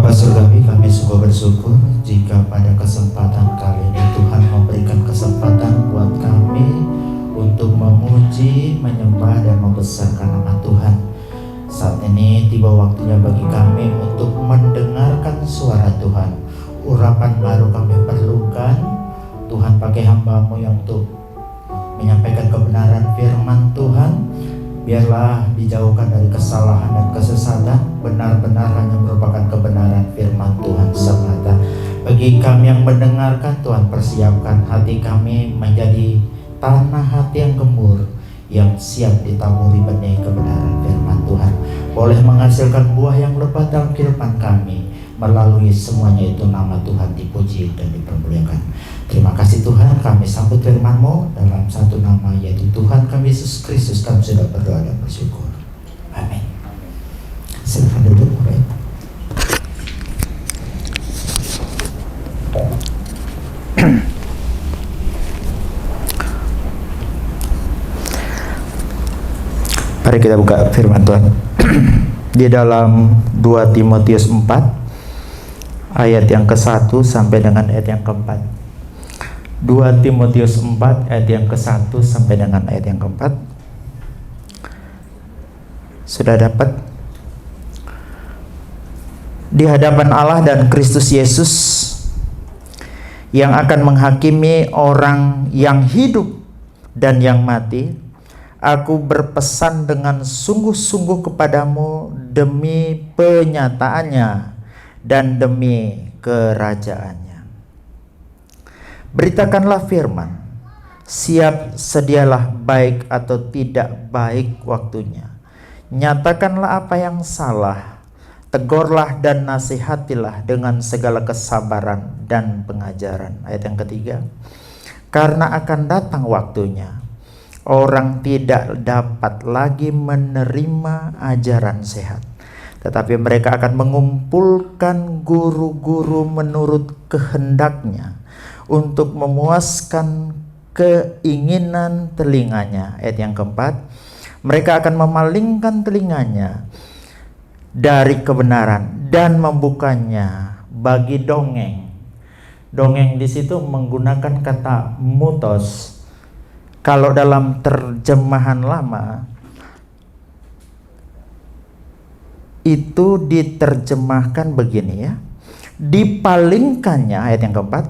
Bapa Surgawi, kami sungguh bersyukur jika pada kesempatan kali ini Tuhan memberikan kesempatan buat kami untuk memuji, menyembah, dan membesarkan nama Tuhan. Saat ini tiba waktunya bagi kami untuk mendengarkan suara Tuhan. Urapan baru kami perlukan. Tuhan pakai hamba-Mu yang untuk menyampaikan kebenaran firman Tuhan. Biarlah dijauhkan dari kesalahan dan kesesatan, benar-benar hanya merupakan kebenaran firman Tuhan semata. Bagi kami yang mendengarkan, Tuhan persiapkan hati kami menjadi tanah hati yang gembur, yang siap ditaburi benih kebenaran firman Tuhan. Boleh menghasilkan buah yang lebat dalam kehidupan kami. Melalui semuanya itu nama Tuhan dipuji dan dipermuliakan. Terima kasih Tuhan, kami sambut firman-Mu dalam satu nama, yaitu Tuhan kami Yesus Kristus. Kami sudah berdoa dan bersyukur. Amin. Silakan duduk, Bapak. Mari kita buka firman Tuhan di dalam 2 Timotius 4 ayat yang ke-1 sampai dengan ayat yang ke-4. 2 Timotius 4 ayat yang ke-1 sampai dengan ayat yang ke-4. Sudah dapat? Di hadapan Allah dan Kristus Yesus yang akan menghakimi orang yang hidup dan yang mati, aku berpesan dengan sungguh-sungguh kepadamu demi penyataannya dan demi kerajaannya. Beritakanlah firman, siap sedialah baik atau tidak baik waktunya. Nyatakanlah apa yang salah, tegurlah dan nasihatilah dengan segala kesabaran dan pengajaran. Ayat yang ketiga, karena akan datang waktunya, orang tidak dapat lagi menerima ajaran sehat, tetapi mereka akan mengumpulkan guru-guru menurut kehendaknya untuk memuaskan keinginan telinganya. Ayat yang keempat, mereka akan memalingkan telinganya dari kebenaran dan membukanya bagi dongeng. Dongeng di situ menggunakan kata mutos. Kalau dalam terjemahan lama itu diterjemahkan begini ya, dipalingkannya, ayat yang keempat,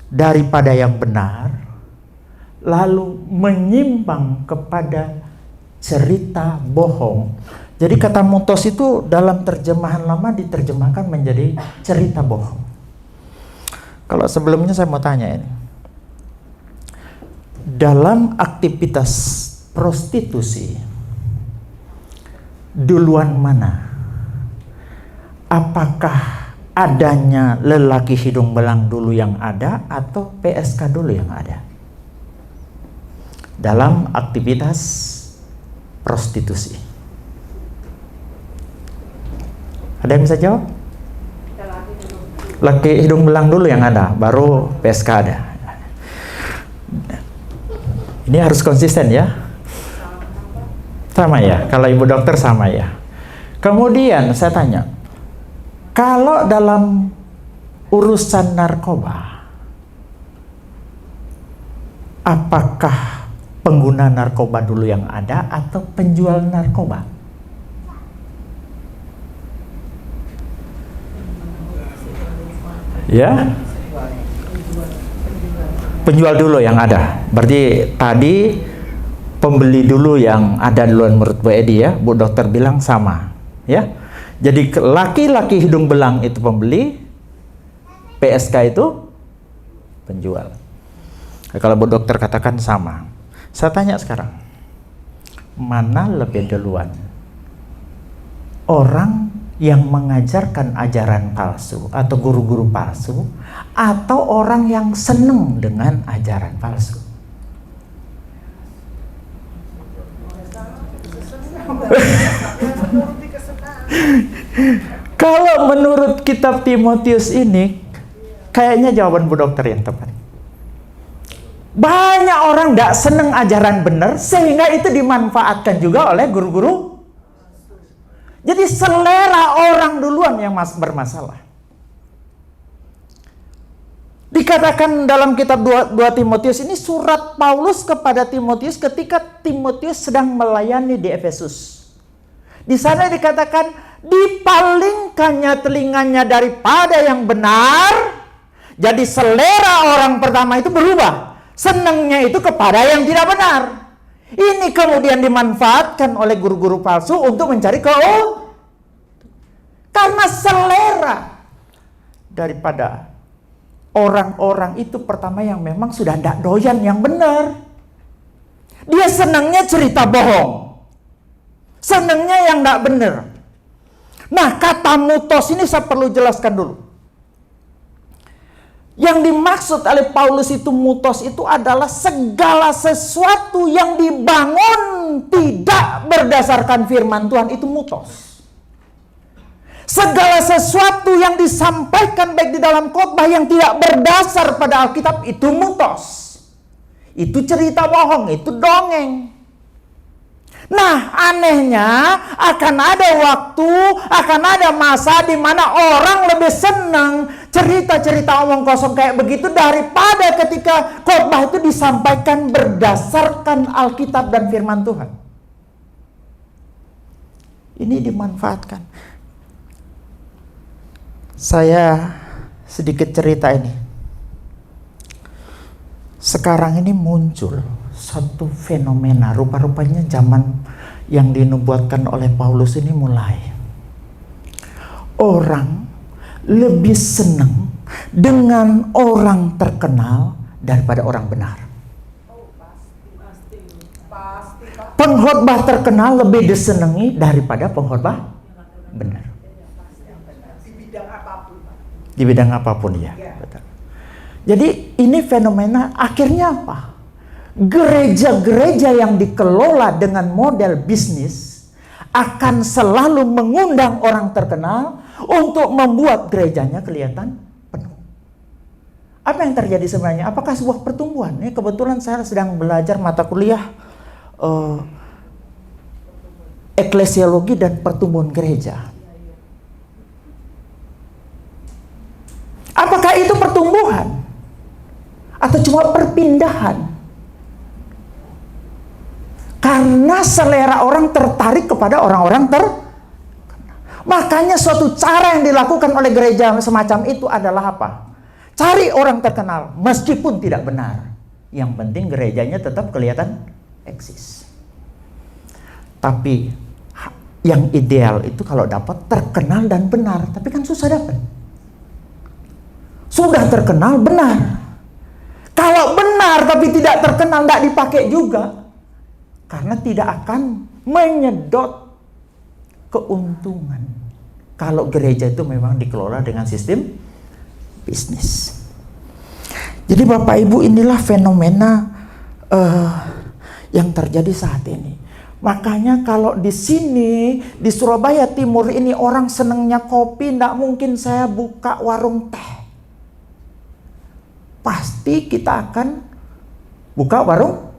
daripada yang benar, lalu menyimpang kepada cerita bohong. Jadi kata mutos itu dalam terjemahan lama diterjemahkan menjadi cerita bohong. Kalau sebelumnya saya mau tanya ini, dalam aktivitas prostitusi duluan mana? Apakah adanya lelaki hidung belang dulu yang ada atau PSK dulu yang ada dalam aktivitas prostitusi? Ada yang bisa jawab? Laki hidung belang dulu yang ada, baru PSK ada. Ini harus konsisten ya. Sama ya, kalau ibu dokter sama ya. Kemudian saya tanya, kalau dalam urusan narkoba, apakah pengguna narkoba dulu yang ada atau penjual narkoba? Ya, penjual dulu yang ada. Berarti tadi pembeli dulu yang ada duluan menurut Bu Edi ya. Bu dokter bilang sama ya. Jadi laki-laki hidung belang itu pembeli, PSK itu penjual. Nah, kalau Bu dokter katakan sama, saya tanya sekarang, mana lebih duluan? Orang yang mengajarkan ajaran palsu atau guru-guru palsu, atau orang yang senang dengan ajaran palsu? Kalau menurut kitab Timotius ini, kayaknya jawaban Bu dokter yang tepat. Banyak orang tidak senang ajaran benar, sehingga itu dimanfaatkan juga oleh guru-guru. Jadi selera orang duluan yang bermasalah. Dikatakan dalam kitab 2 Timotius ini, surat Paulus kepada Timotius ketika Timotius sedang melayani di Efesus. Di sana dikatakan, dipalingkannya telinganya daripada yang benar. Jadi selera orang pertama itu berubah. Senangnya itu kepada yang tidak benar. Ini kemudian dimanfaatkan oleh guru-guru palsu untuk mencari karena selera daripada orang-orang itu pertama yang memang sudah tidak doyan yang benar. Dia senangnya cerita bohong. Senangnya yang tidak benar. Nah, kata mutos ini saya perlu jelaskan dulu. Yang dimaksud oleh Paulus itu mutos itu adalah segala sesuatu yang dibangun tidak berdasarkan firman Tuhan itu mutos. Segala sesuatu yang disampaikan baik di dalam khotbah yang tidak berdasar pada Alkitab itu mutos. Itu cerita bohong, itu dongeng. Nah, anehnya akan ada waktu, akan ada masa di mana orang lebih senang cerita-cerita omong kosong kayak begitu daripada ketika khotbah itu disampaikan berdasarkan Alkitab dan firman Tuhan. Ini dimanfaatkan. Saya sedikit cerita ini. Sekarang ini muncul satu fenomena, rupa-rupanya zaman yang dinubuatkan oleh Paulus ini mulai. Orang lebih senang dengan orang terkenal daripada orang benar. Pengkhotbah terkenal lebih disenangi daripada pengkhotbah benar. Di bidang apapun ya. Betul. Jadi ini fenomena akhirnya apa? Gereja-gereja yang dikelola dengan model bisnis akan selalu mengundang orang terkenal untuk membuat gerejanya kelihatan penuh. Apa yang terjadi sebenarnya? Apakah sebuah pertumbuhan? Ini kebetulan saya sedang belajar mata kuliah eklesiologi dan pertumbuhan gereja. Apakah itu pertumbuhan? Atau cuma perpindahan? Karena selera orang tertarik kepada orang-orang terkenal. Makanya suatu cara yang dilakukan oleh gereja semacam itu adalah apa? Cari orang terkenal meskipun tidak benar. Yang penting gerejanya tetap kelihatan eksis. Tapi yang ideal itu kalau dapat terkenal dan benar. Tapi kan susah dapat. Sudah terkenal benar. Kalau benar tapi tidak terkenal, tidak dipakai juga. Karena tidak akan menyedot keuntungan. Kalau gereja itu memang dikelola dengan sistem bisnis. Jadi Bapak Ibu, inilah fenomena yang terjadi saat ini. Makanya kalau di sini, di Surabaya Timur ini orang senangnya kopi, tidak mungkin saya buka warung teh. Pasti kita akan buka warung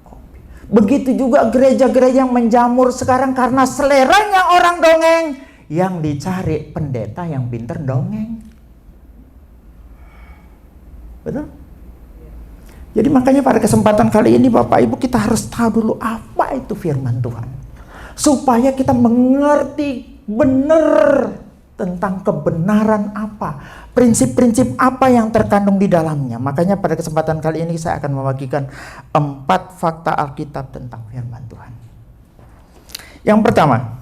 kopi. Begitu juga gereja-gereja yang menjamur sekarang karena seleranya orang dongeng. Yang dicari pendeta yang pintar dongeng. Betul? Jadi makanya pada kesempatan kali ini Bapak Ibu kita harus tahu dulu apa itu firman Tuhan. Supaya kita mengerti benar tentang kebenaran apa, prinsip-prinsip apa yang terkandung di dalamnya. Makanya pada kesempatan kali ini saya akan membagikan 4 fakta Alkitab tentang firman Tuhan. Yang pertama,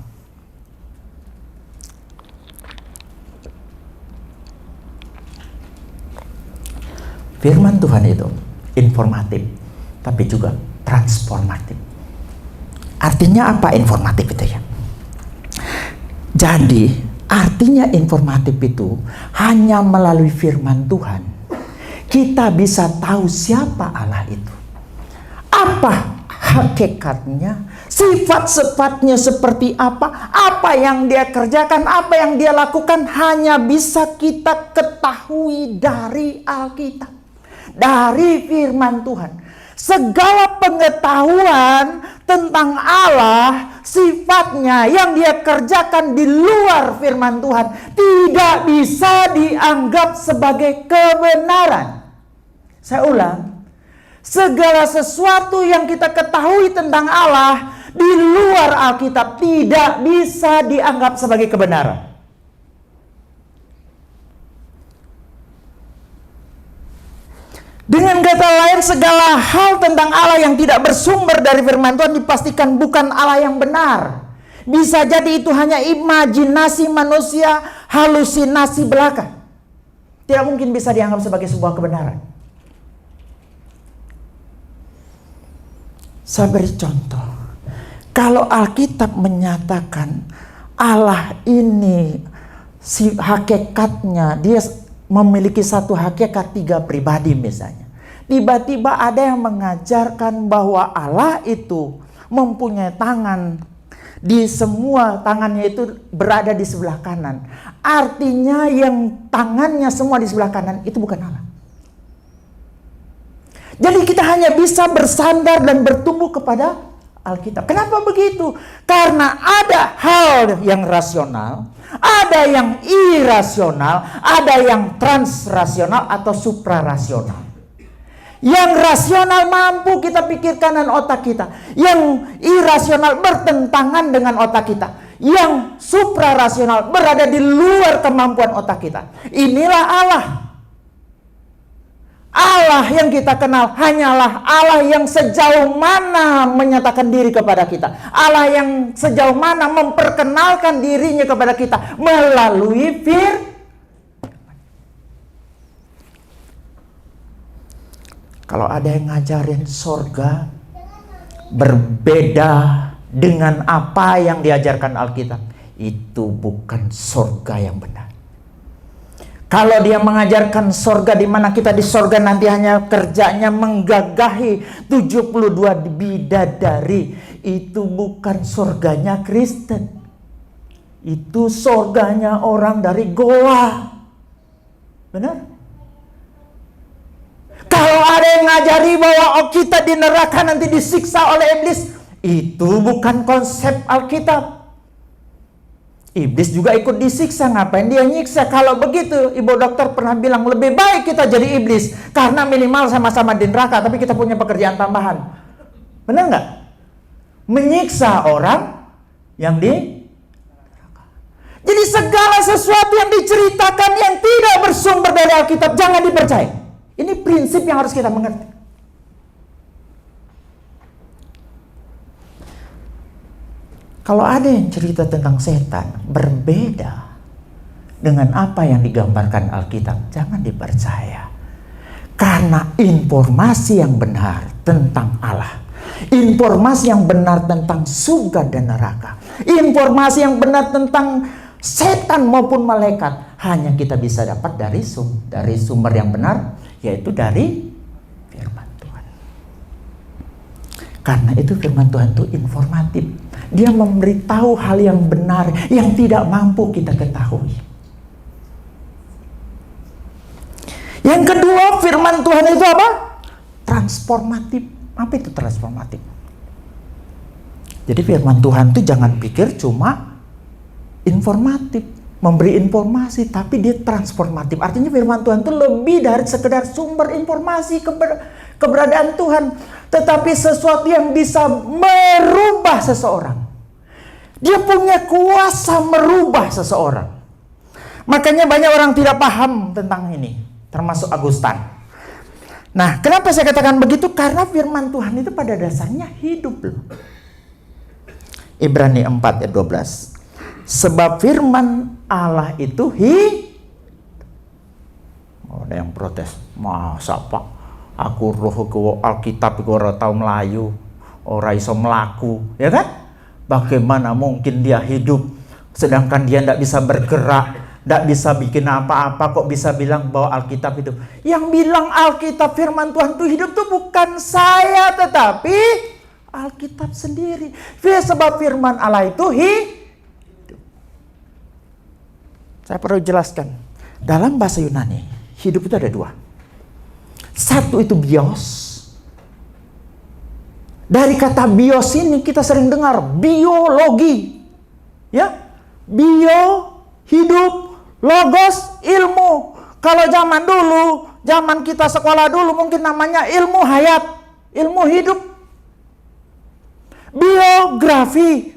firman Tuhan itu informatif, tapi juga transformatif. Artinya apa informatif itu ya? Jadi artinya informatif itu hanya melalui firman Tuhan kita bisa tahu siapa Allah itu. Apa hakikatnya, sifat-sifatnya seperti apa yang dia kerjakan, apa yang dia lakukan hanya bisa kita ketahui dari Alkitab, dari firman Tuhan. Segala pengetahuan tentang Allah, sifatnya yang dia kerjakan di luar firman Tuhan tidak bisa dianggap sebagai kebenaran. Saya ulang, segala sesuatu yang kita ketahui tentang Allah di luar Alkitab tidak bisa dianggap sebagai kebenaran. Dengan kata lain, segala hal tentang Allah yang tidak bersumber dari firman Tuhan dipastikan bukan Allah yang benar. Bisa jadi itu hanya imajinasi manusia, halusinasi belaka. Tidak mungkin bisa dianggap sebagai sebuah kebenaran. Saya beri contoh. Kalau Alkitab menyatakan Allah ini hakikatnya, dia memiliki satu hakikat 3 pribadi misalnya. Tiba-tiba ada yang mengajarkan bahwa Allah itu mempunyai tangan, di semua tangannya itu berada di sebelah kanan. Artinya yang tangannya semua di sebelah kanan itu bukan Allah. Jadi kita hanya bisa bersandar dan bertumbuh kepada Alkitab. Kenapa begitu? Karena ada hal yang rasional, ada yang irasional, ada yang transrasional atau suprarasional. Yang rasional mampu kita pikirkan dengan otak kita. Yang irasional bertentangan dengan otak kita. Yang suprarasional berada di luar kemampuan otak kita. Inilah Allah. Allah yang kita kenal hanyalah Allah yang sejauh mana menyatakan diri kepada kita. Allah yang sejauh mana memperkenalkan dirinya kepada kita melalui firman. Kalau ada yang ngajarin sorga berbeda dengan apa yang diajarkan Alkitab, itu bukan sorga yang benar. Kalau dia mengajarkan sorga di mana kita di sorga nanti hanya kerjanya menggagahi 72 bidadari, itu bukan sorganya Kristen. Itu sorganya orang dari goa. Benar? Kalau ada yang ngajari bahwa kita di neraka nanti disiksa oleh iblis, itu bukan konsep Alkitab. Iblis juga ikut disiksa, ngapain dia nyiksa? Kalau begitu, ibu dokter pernah bilang lebih baik kita jadi iblis, karena minimal sama-sama di neraka, tapi kita punya pekerjaan tambahan. Benar nggak? Menyiksa orang yang di neraka. Jadi segala sesuatu yang diceritakan yang tidak bersumber dari Alkitab jangan dipercaya. Ini prinsip yang harus kita mengerti. Kalau ada yang cerita tentang setan berbeda dengan apa yang digambarkan Alkitab, jangan dipercaya. Karena informasi yang benar tentang Allah, informasi yang benar tentang surga dan neraka, informasi yang benar tentang setan maupun malaikat, hanya kita bisa dapat dari sumber yang benar, yaitu dari firman Tuhan. Karena itu firman Tuhan itu informatif. Dia memberitahu hal yang benar yang tidak mampu kita ketahui. Yang kedua, firman Tuhan itu apa? Transformatif. Apa itu transformatif? Jadi firman Tuhan itu jangan pikir cuma informatif, memberi informasi, tapi dia transformatif. Artinya firman Tuhan itu lebih dari sekedar sumber informasi keberadaan Tuhan, tetapi sesuatu yang bisa merubah seseorang. Dia punya kuasa merubah seseorang. Makanya banyak orang tidak paham tentang ini, termasuk Agustan. Nah, kenapa saya katakan begitu? Karena firman Tuhan itu pada dasarnya hidup loh. Ibrani 4 ayat 12. Sebab firman Allah itu Oh, ada yang protes. Masa Pak? Aku roh ke Alkitab iku ora tau melayu, ora iso melaku, ya kan? Bagaimana mungkin dia hidup sedangkan dia tidak bisa bergerak, tidak bisa bikin apa-apa, kok bisa bilang bahwa Alkitab hidup? Yang bilang Alkitab firman Tuhan itu hidup itu bukan saya, tetapi Alkitab sendiri. Sebab firman Allah itu hidup. Saya perlu jelaskan. Dalam bahasa Yunani, hidup itu ada dua. Satu itu bios, Dari kata bios ini kita sering dengar biologi. Ya. Bio, hidup, logos, ilmu. Kalau zaman dulu, zaman kita sekolah dulu mungkin namanya ilmu hayat, ilmu hidup. Biografi,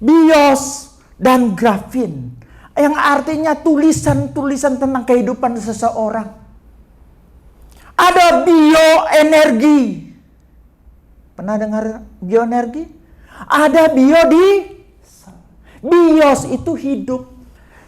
bios, dan grafin, yang artinya tulisan-tulisan tentang kehidupan seseorang. Ada bioenergi. Pernah dengar bioenergi? Ada bios itu hidup.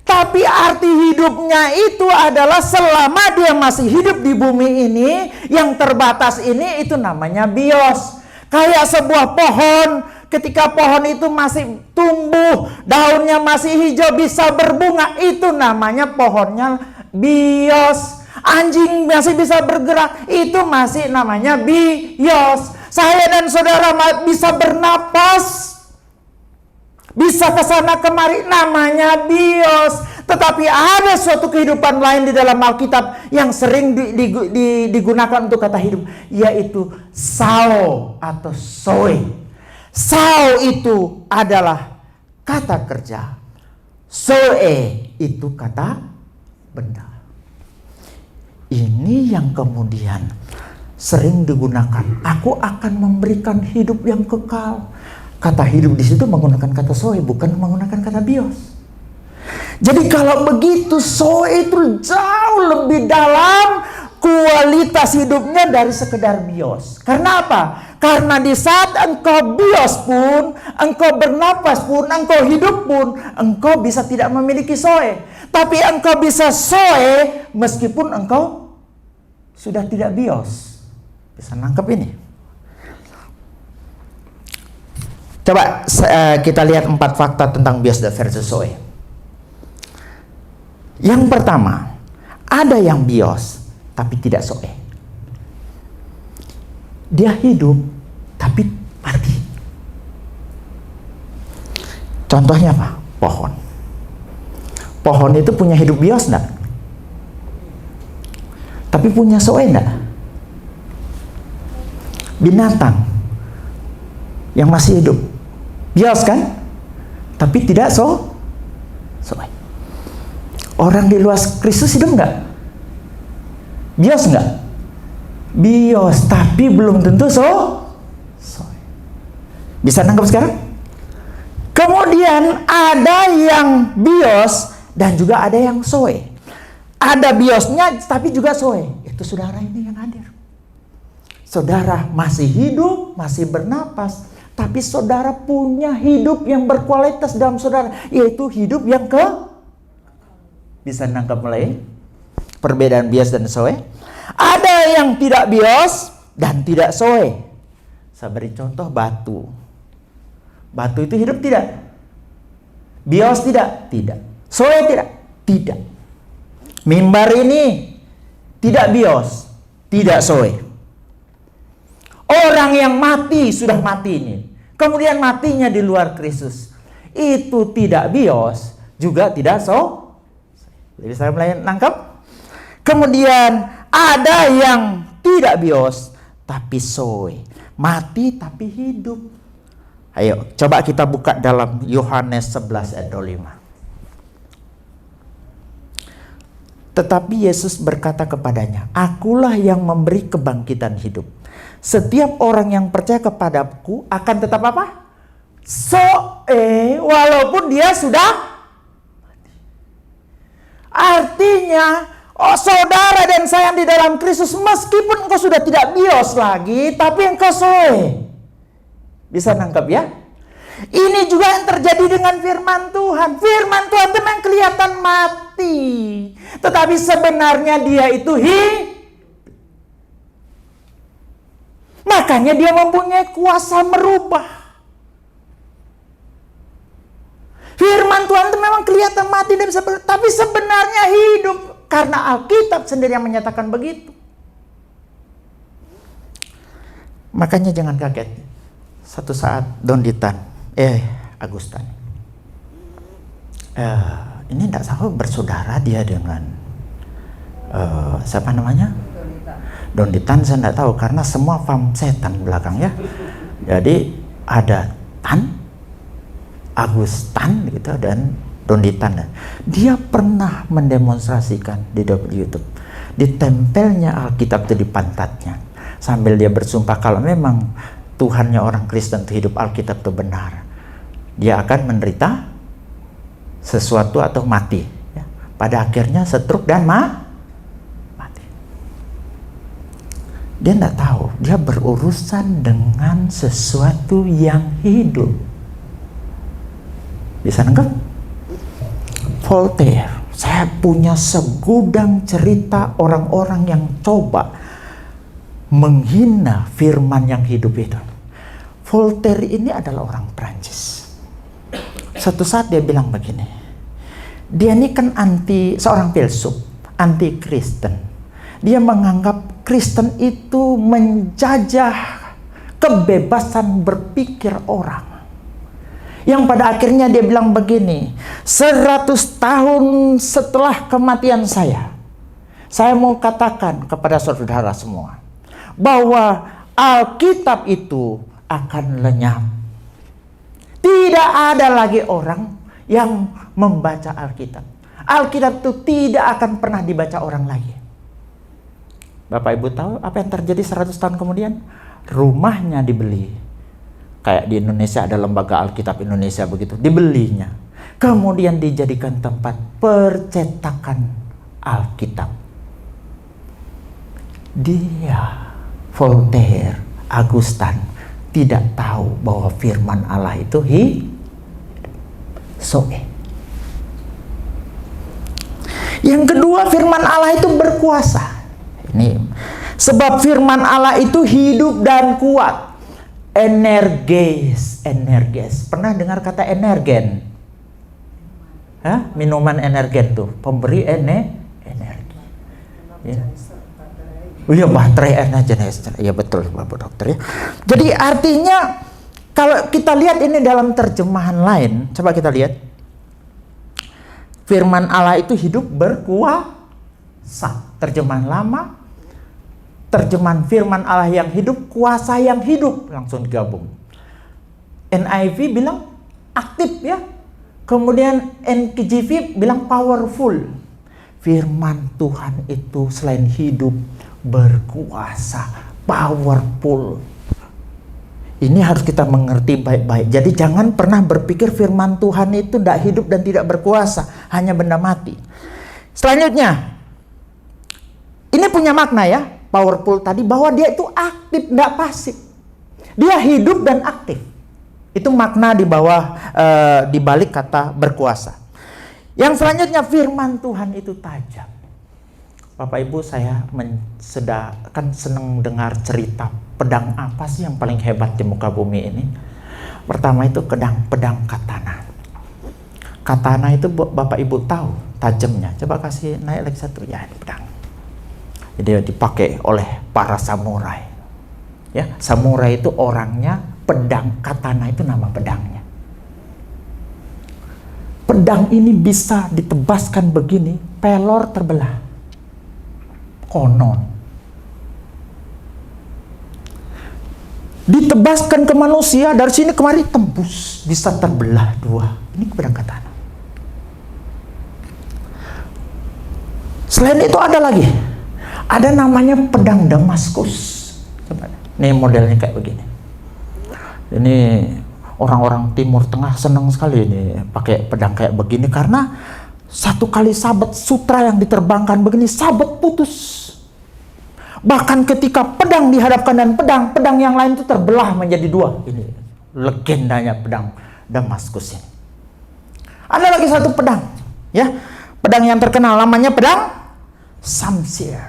Tapi arti hidupnya itu adalah selama dia masih hidup di bumi ini, yang terbatas ini, itu namanya bios. Kayak sebuah pohon, ketika pohon itu masih tumbuh, daunnya masih hijau, bisa berbunga, itu namanya pohonnya bios. Anjing masih bisa bergerak, itu masih namanya bios. Saya dan saudara bisa bernapas, bisa ke sana kemari, namanya bios. Tetapi ada suatu kehidupan lain di dalam Alkitab yang sering digunakan untuk kata hidup, yaitu sao atau zoe. Sao itu adalah kata kerja, zoe itu kata benda. Ini yang kemudian sering digunakan. Aku akan memberikan hidup yang kekal. Kata hidup di situ menggunakan kata zoe, bukan menggunakan kata bios. Jadi kalau begitu, zoe itu jauh lebih dalam kualitas hidupnya dari sekedar bios. Karena apa? Karena di saat engkau bios pun, engkau bernapas pun, engkau hidup pun, engkau bisa tidak memiliki zoe. Tapi engkau bisa zoe meskipun engkau sudah tidak bios. Bisa nangkep ini? Coba kita lihat 4 fakta tentang bios versus zoe. Yang pertama, ada yang bios tapi tidak zoe. Dia hidup tapi mati. Contohnya apa? Pohon. Pohon itu punya hidup bios enggak? Tapi punya zoe enggak? Binatang yang masih hidup bios kan? Tapi tidak zoe. Orang di luar Kristus hidup enggak? Bios enggak? Bios, tapi belum tentu zoe. Bisa nangkep sekarang? Kemudian ada yang bios dan juga ada yang zoe. Ada biosnya tapi juga zoe. Itu saudara ini yang hadir. Saudara masih hidup, masih bernapas, tapi saudara punya hidup yang berkualitas dalam saudara, yaitu hidup yang bisa nangkap mulai perbedaan bios dan zoe. Ada yang tidak bios dan tidak zoe. Saya beri contoh batu. Batu itu hidup tidak? Bios tidak? Tidak. Zoe tidak? Tidak. Mimbar ini tidak bios, tidak zoe. Orang yang mati, sudah mati ini, kemudian matinya di luar Kristus, itu tidak bios, juga tidak zoe. Jadi saya mulai nangkap. Kemudian ada yang tidak bios tapi zoe, mati tapi hidup. Ayo coba kita buka dalam Yohanes 11 ayat 25. Tetapi Yesus berkata kepadanya, akulah yang memberi kebangkitan hidup. Setiap orang yang percaya kepadaku akan tetap apa? Zoe, walaupun dia sudah. Artinya, saudara dan saya yang di dalam Kristus, meskipun engkau sudah tidak bios lagi, tapi engkau zoe. Bisa nangkap ya? Ini juga yang terjadi dengan firman Tuhan. Firman Tuhan itu memang kelihatan mati, tetapi sebenarnya dia itu makanya dia mempunyai kuasa merubah. Firman Tuhan itu memang kelihatan mati dan bisa, tapi sebenarnya hidup. Karena Alkitab sendiri yang menyatakan begitu. Makanya jangan kaget. Satu saat Agustan, ini tidak salah bersaudara dia dengan siapa namanya? Donditan saya tidak tahu karena semua paham setan belakang ya. Jadi ada Tan, Agustan gitu, dan Donditan. Dia pernah mendemonstrasikan di YouTube. Ditempelnya Alkitab itu di pantatnya sambil dia bersumpah kalau memang Tuhannya orang Kristen itu hidup, Alkitab itu benar, dia akan menderita sesuatu atau mati ya. Pada akhirnya stroke dan mati. Dia tidak tahu dia berurusan dengan sesuatu yang hidup. Bisa nangkep? Voltaire, saya punya segudang cerita orang-orang yang coba menghina firman yang hidup itu. Voltaire ini adalah orang Prancis. Suatu saat dia bilang begini, dia ini kan seorang filsuf, anti Kristen. Dia menganggap Kristen itu menjajah kebebasan berpikir orang. Yang pada akhirnya dia bilang begini, 100 tahun setelah kematian saya mau katakan kepada saudara semua bahwa Alkitab itu akan lenyap. Tidak ada lagi orang yang membaca Alkitab. Alkitab itu tidak akan pernah dibaca orang lagi. Bapak Ibu tahu apa yang terjadi 100 tahun kemudian? Rumahnya dibeli. Kayak di Indonesia ada lembaga Alkitab Indonesia begitu, dibelinya. Kemudian dijadikan tempat percetakan Alkitab. Dia, Voltaire, Agustan tidak tahu bahwa firman Allah itu Yang kedua, firman Allah itu berkuasa. Ini sebab firman Allah itu hidup dan kuat. Energes. Pernah dengar kata energen? Hah? Minuman energen tuh, pemberi energi. Ya. Oh iya, baterai energi. Iya betul Bapak Dokter ya. Jadi artinya kalau kita lihat ini dalam terjemahan lain, coba kita lihat. Firman Allah itu hidup berkuasa. Terjemahan lama, terjemahan firman Allah yang hidup, kuasa yang hidup, langsung digabung. NIV bilang aktif ya. Kemudian NKJV bilang powerful. Firman Tuhan itu selain hidup, berkuasa, powerful. Ini harus kita mengerti baik-baik. Jadi jangan pernah berpikir firman Tuhan itu tidak hidup dan tidak berkuasa, hanya benda mati. Selanjutnya, ini punya makna ya, powerful tadi, bahwa dia itu aktif, tidak pasif. Dia hidup dan aktif. Itu makna di bawah, di balik kata berkuasa. Yang selanjutnya, firman Tuhan itu tajam. Bapak Ibu, saya kan senang dengar cerita pedang apa sih yang paling hebat di muka bumi ini. Pertama itu pedang katana. Katana itu Bapak Ibu tahu tajamnya. Coba kasih naik lagi satu, ya ini pedang. Jadi dipakai oleh para samurai. Ya, samurai itu orangnya, pedang katana itu nama pedangnya. Pedang ini bisa ditebaskan begini, pelor terbelah. Konon. Ditebaskan ke manusia, dari sini kemari tembus, bisa terbelah dua. Ini pedang katana. Selain itu ada lagi. Ada namanya pedang Damaskus. Coba, ini modelnya kayak begini. Ini orang-orang Timur Tengah senang sekali ini pakai pedang kayak begini karena satu kali sabet sutra yang diterbangkan begini, sabet putus. Bahkan ketika pedang dihadapkan dan pedang yang lain itu terbelah menjadi dua. Ini legendanya pedang Damaskus ini. Ada lagi satu pedang, ya, pedang yang terkenal namanya pedang Samsir.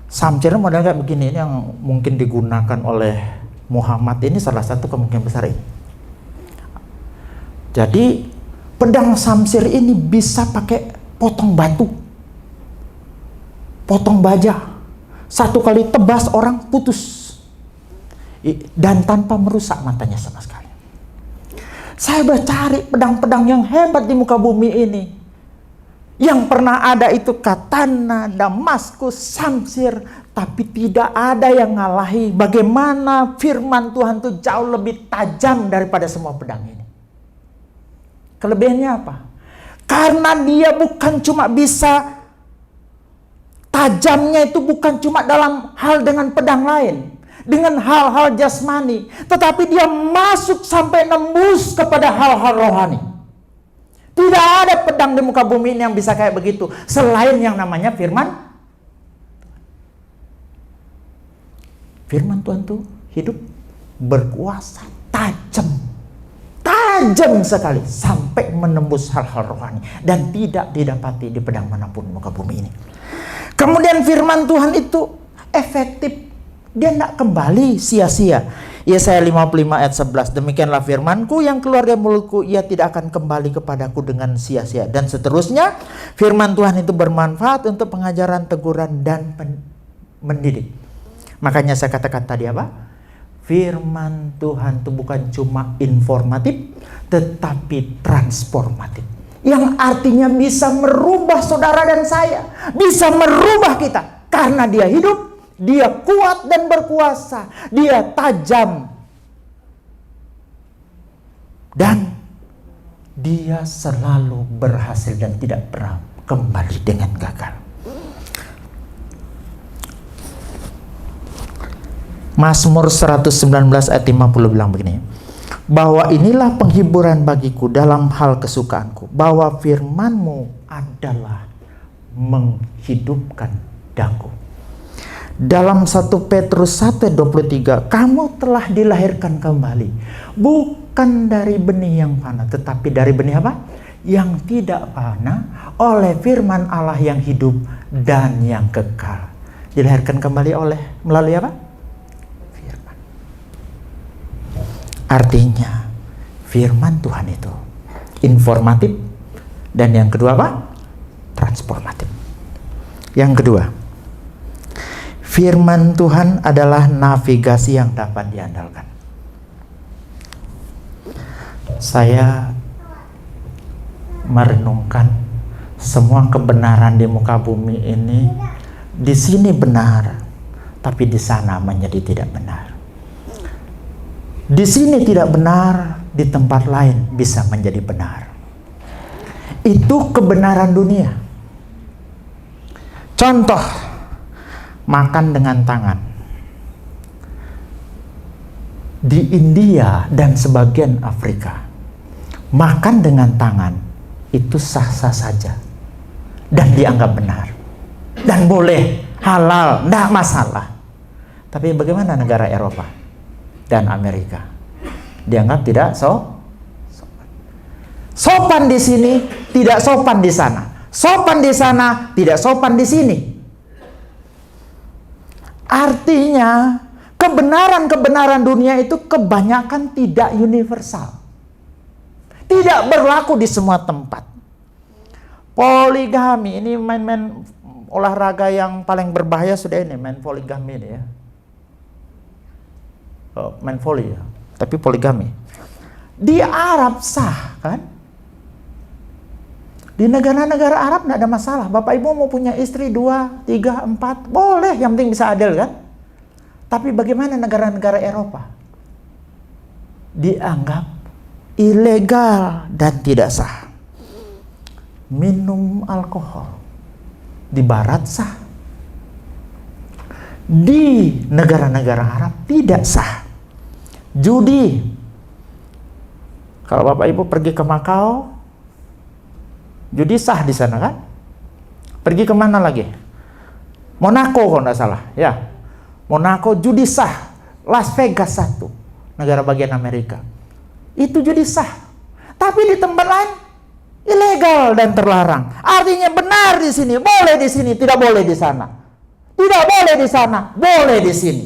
Samsir model kayak begini, ini yang mungkin digunakan oleh Muhammad, ini salah satu kemungkinan besar ini. Jadi pedang Samsir ini bisa pakai potong batu, potong baja, satu kali tebas orang putus, dan tanpa merusak matanya sama sekali. Saya bercari pedang-pedang yang hebat di muka bumi ini. Yang pernah ada itu katana, Damaskus, Samsir, tapi tidak ada yang ngalahi bagaimana firman Tuhan itu jauh lebih tajam daripada semua pedang ini. Kelebihannya apa? Karena dia bukan cuma bisa, tajamnya itu bukan cuma dalam hal dengan pedang lain, dengan hal-hal jasmani, tetapi dia masuk sampai nembus kepada hal-hal rohani. Tidak ada pedang di muka bumi ini yang bisa kayak begitu, selain yang namanya firman. Firman Tuhan itu hidup, berkuasa, tajam sekali, sampai menembus hal-hal rohani, dan tidak didapati di pedang manapun muka bumi ini. Kemudian firman Tuhan itu efektif, dia tidak kembali sia-sia. Yesaya 55 ayat 11, demikianlah firmanku yang keluar dari mulutku, ia tidak akan kembali kepadaku dengan sia-sia. Dan seterusnya, firman Tuhan itu bermanfaat untuk pengajaran, teguran, dan mendidik. Makanya saya katakan tadi apa? Firman Tuhan itu bukan cuma informatif, tetapi transformatif. Yang artinya bisa merubah saudara dan saya, bisa merubah kita, karena dia hidup. Dia kuat dan berkuasa, dia tajam, dan dia selalu berhasil dan tidak pernah kembali dengan gagal. Mazmur 119 ayat 50 bilang begini, bahwa inilah penghiburan bagiku dalam hal kesukaanku, bahwa firman-Mu adalah menghidupkan daku. Dalam 1 Petrus 1:23, kamu telah dilahirkan kembali, bukan dari benih yang fana, tetapi dari benih apa? Yang tidak fana, oleh firman Allah yang hidup dan yang kekal. Dilahirkan kembali melalui apa? Firman. Artinya, firman Tuhan itu informatif, dan yang kedua apa? Transformatif. Yang kedua, firman Tuhan adalah navigasi yang dapat diandalkan. Saya merenungkan semua kebenaran di muka bumi ini, di sini benar, tapi di sana menjadi tidak benar. Di sini tidak benar, di tempat lain bisa menjadi benar. Itu kebenaran dunia. Contoh, makan dengan tangan. Di India dan sebagian Afrika, makan dengan tangan itu sah-sah saja dan dianggap benar dan boleh, halal, tidak masalah. Tapi bagaimana negara Eropa dan Amerika? Dianggap tidak sopan. Sopan di sini, tidak sopan di sana. Sopan di sana, tidak sopan di sini. Artinya, kebenaran-kebenaran dunia itu kebanyakan tidak universal. Tidak berlaku di semua tempat. Poligami, ini main-main olahraga yang paling berbahaya sudah ini, main poligami ini ya. Main volley ya, tapi poligami. Di Arab sah kan? Di negara-negara Arab tidak ada masalah. Bapak Ibu mau punya istri 2, 3, 4, boleh, yang penting bisa adil kan? Tapi bagaimana negara-negara Eropa? Dianggap ilegal dan tidak sah. Minum alkohol di barat sah. Di negara-negara Arab tidak sah. Judi. Kalau Bapak Ibu pergi ke Makau, judi sah di sana kan? Pergi kemana lagi? Monaco kalau tidak salah, ya. Monaco judi sah. Las Vegas satu, negara bagian Amerika. Itu judi sah. Tapi di tempat lain ilegal dan terlarang. Artinya benar di sini, boleh di sini, tidak boleh di sana. Tidak boleh di sana, boleh di sini.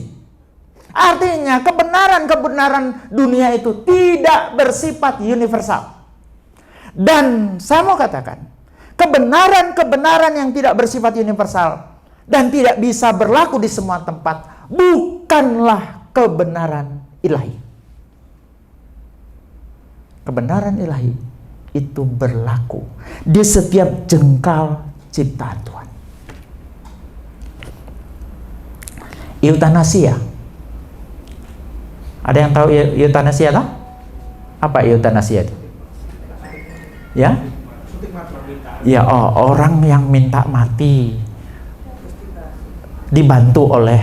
Artinya kebenaran-kebenaran dunia itu tidak bersifat universal. Dan saya mau katakan, kebenaran-kebenaran yang tidak bersifat universal dan tidak bisa berlaku di semua tempat bukanlah kebenaran ilahi. Kebenaran ilahi itu berlaku di setiap jengkal ciptaan Tuhan. Eutanasia. Ada yang tahu eutanasia tak? Apa eutanasia itu? Ya? Ya, orang yang minta mati dibantu oleh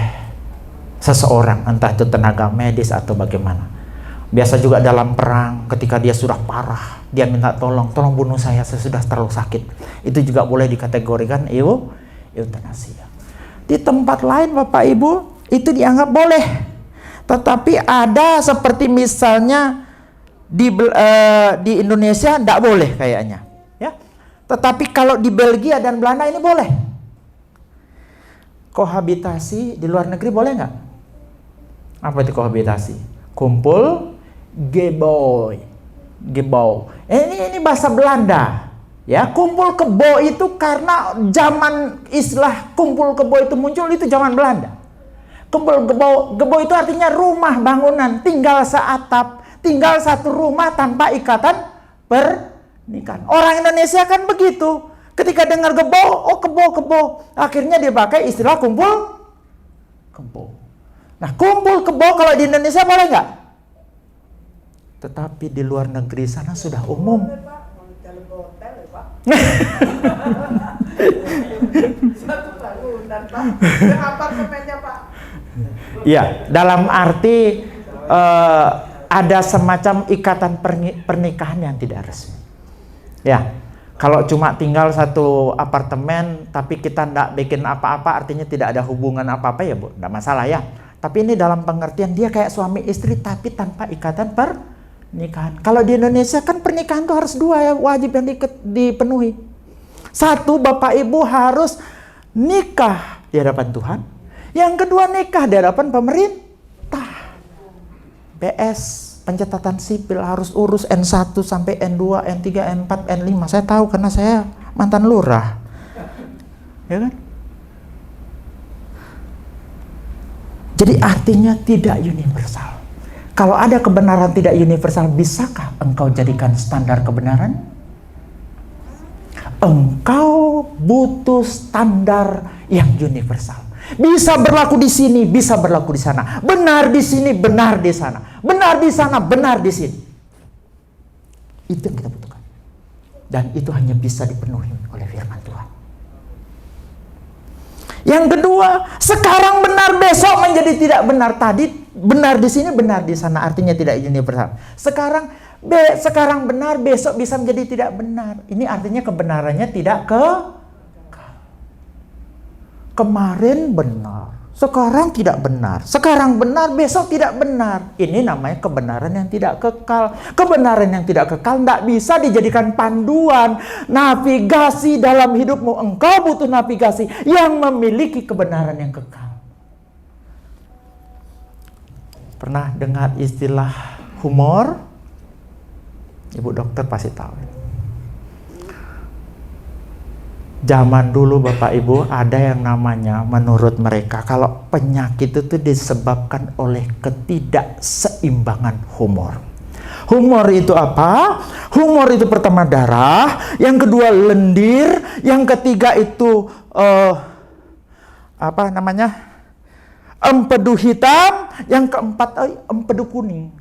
seseorang, entah itu tenaga medis atau bagaimana. Biasa juga dalam perang, ketika dia sudah parah, dia minta tolong bunuh saya sudah terlalu sakit. Itu juga boleh dikategorikan eutanasia. Di tempat lain Bapak Ibu itu dianggap boleh. Tetapi ada seperti misalnya di Indonesia tidak boleh kayaknya, ya. Tetapi kalau di Belgia dan Belanda ini boleh. Kohabitasi di luar negeri boleh nggak? Apa itu kohabitasi? Kumpul geboy. Ini bahasa Belanda, ya. Kumpul kebo itu karena zaman istilah kumpul kebo itu muncul itu zaman Belanda. Kumpul gebo itu artinya rumah bangunan, tinggal seatap, tinggal satu rumah tanpa ikatan pernikahan. Orang Indonesia kan begitu. Ketika dengar kebo, kebo. Akhirnya dia pakai istilah kumpul kebo. Nah, kumpul kebo kalau di Indonesia boleh nggak? Tetapi di luar negeri sana sudah umum. Ya, dalam arti ada semacam ikatan pernikahan yang tidak resmi. Ya, kalau cuma tinggal satu apartemen tapi kita tidak bikin apa-apa, artinya tidak ada hubungan apa-apa, ya Bu, tidak masalah ya. Tapi ini dalam pengertian dia kayak suami istri tapi tanpa ikatan pernikahan. Kalau di Indonesia kan pernikahan itu harus dua ya, wajib yang dipenuhi. Satu, Bapak Ibu harus nikah di hadapan Tuhan. Yang kedua, nikah di hadapan pemerintah. PS, pencatatan sipil harus urus N1 sampai N2, N3, N4, N5. Saya tahu karena saya mantan lurah. Ya kan? Jadi artinya tidak universal. Kalau ada kebenaran tidak universal, bisakah engkau jadikan standar kebenaran? Engkau butuh standar yang universal. Bisa berlaku di sini, bisa berlaku di sana. Benar di sini, benar di sana. Benar di sana, benar di sini. Itu yang kita butuhkan. Dan itu hanya bisa dipenuhi oleh firman Tuhan. Yang kedua, sekarang benar, besok menjadi tidak benar. Tadi benar di sini, benar di sana. Artinya tidak universal. Sekarang benar, besok bisa menjadi tidak benar. Ini artinya kebenarannya tidak kemarin benar, sekarang tidak benar. Sekarang benar, besok tidak benar. Ini namanya kebenaran yang tidak kekal. Kebenaran yang tidak kekal tidak bisa dijadikan panduan, navigasi dalam hidupmu. Engkau butuh navigasi yang memiliki kebenaran yang kekal. Pernah dengar istilah humor? Ibu dokter pasti tahu. Zaman dulu Bapak Ibu ada yang namanya, menurut mereka, kalau penyakit itu disebabkan oleh ketidakseimbangan humor. Humor itu apa? Humor itu pertama darah, yang kedua lendir, yang ketiga itu empedu hitam, yang keempat empedu kuning.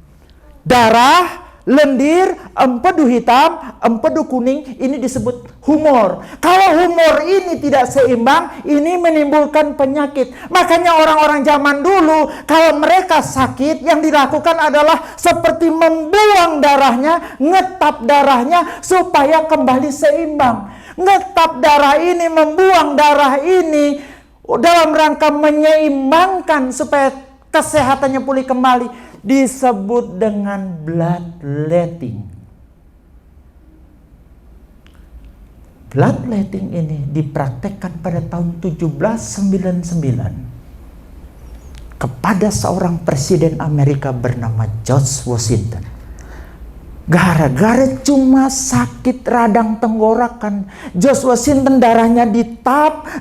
Darah, lendir, empedu hitam, empedu kuning, ini disebut humor. Kalau humor ini tidak seimbang, ini menimbulkan penyakit. Makanya orang-orang zaman dulu, kalau mereka sakit, yang dilakukan adalah seperti membuang darahnya, ngetap darahnya, supaya kembali seimbang. Ngetap darah ini, membuang darah ini, dalam rangka menyeimbangkan supaya kesehatannya pulih kembali. Disebut dengan bloodletting. Bloodletting ini dipraktekkan pada tahun 1799 kepada seorang presiden Amerika bernama George Washington. Gara-gara cuma sakit radang tenggorokan, George Washington darahnya